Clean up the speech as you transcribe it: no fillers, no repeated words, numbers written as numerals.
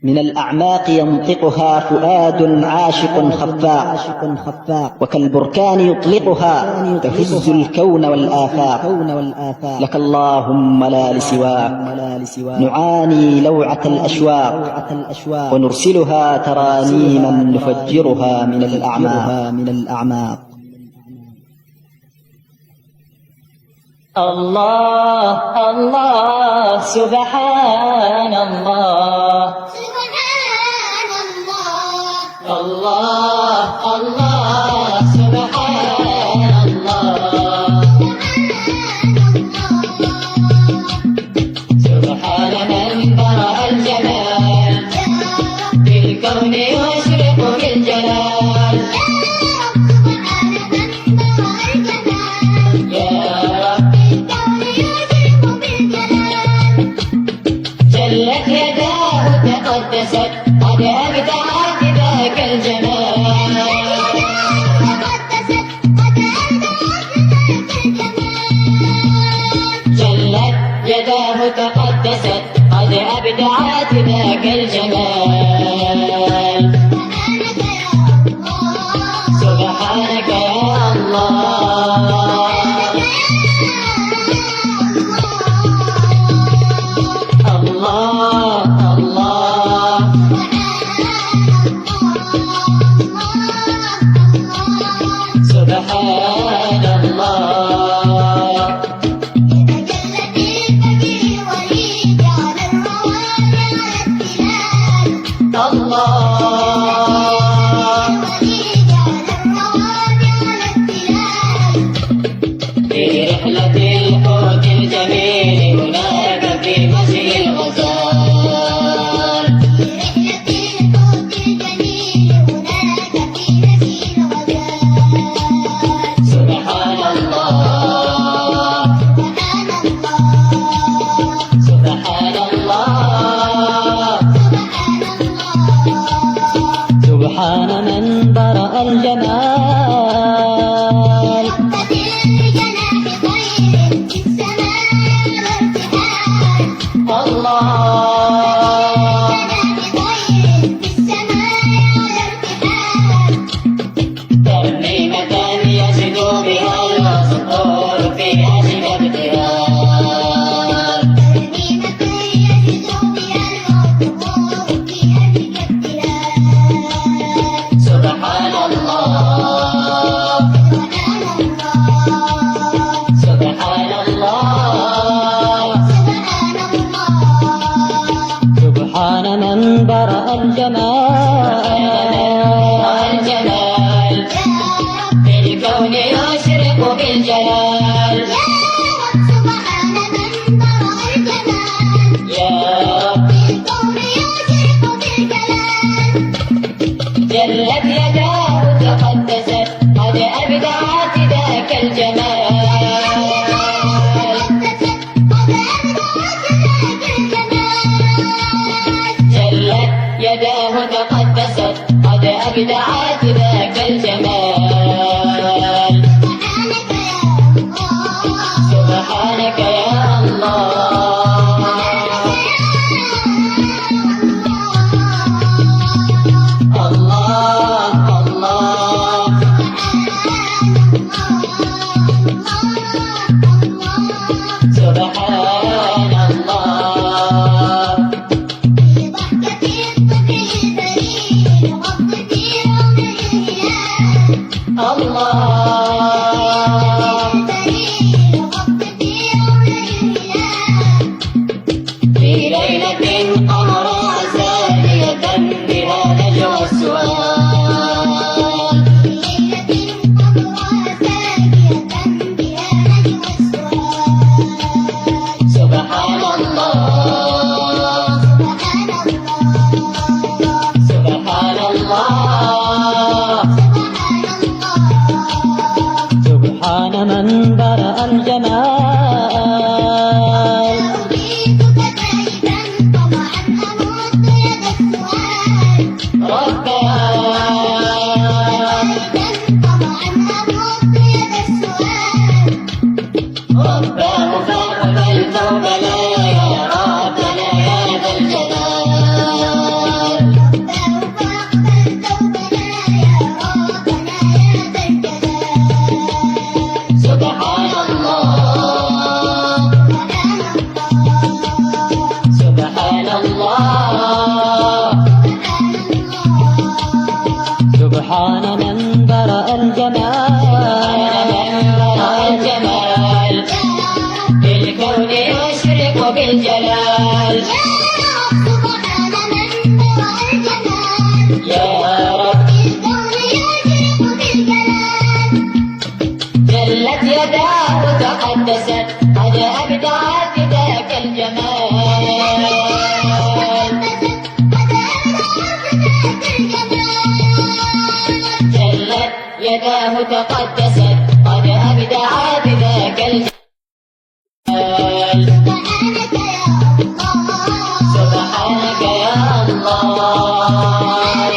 من الأعماق ينطقها فؤاد عاشق خفاق، وكالبركان يطلقها تهز الكون والآفاق. لك اللهم لا لسواك نعاني لوعة الأشواق، ونرسلها ترانيما نفجرها من الأعماق. الله الله سبحان الله، الله الله سبحان الله، سبحان من برأ الجمال في الكون يشرق بالجلال. جلت يداه تقدست قد أبدعت ذاك الجمال. جلت يداه تقدست قد أبدعت ذاك الجمال. سبحانك يا الله، الله الله سبحان الله. في رحلة الحوت الجميل هناك في مسجد الغزال. سبحان الله سبحان الله سبحان من برأ الجمال. ترنيمة يسدو بها الأسطول في أجل ابتهال. سبحان الله سبحان الله سبحان من برأ الجمال في الكون يشرق بالجلال. يا رب جلت يداه تقدست قد أبدعت ذاك الجمال. جلت يداه تقدست قد أبدعت ذاك الجمال. سبحانك يا الله، الله الله سبحان الله. الله